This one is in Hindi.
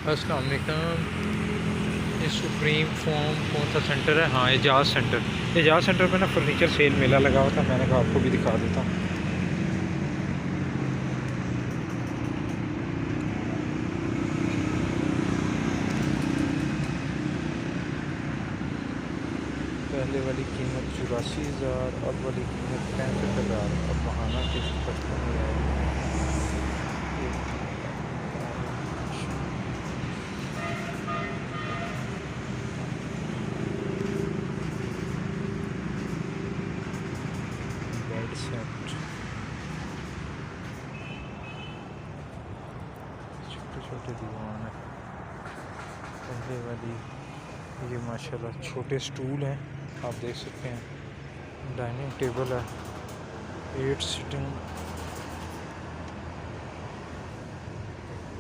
अस्सलाम वालेकुम। ये सुप्रीम फॉर्म कौन सा सेंटर है? हाँ, एजाज सेंटर। एजाज सेंटर पे ना फर्नीचर सेल मेला लगा हुआ था, मैंने कहा आपको भी दिखा देता हूँ। पहले वाली कीमत 84,000, अब वाली कीमत 65,000। अब बहाना किस्त 55,000। बेड सेट छोटे छोटे दीवान है। पहले वाली ये माशाल्लाह छोटे स्टूल हैं, आप देख सकते हैं। डाइनिंग टेबल है, 8 सीटिंग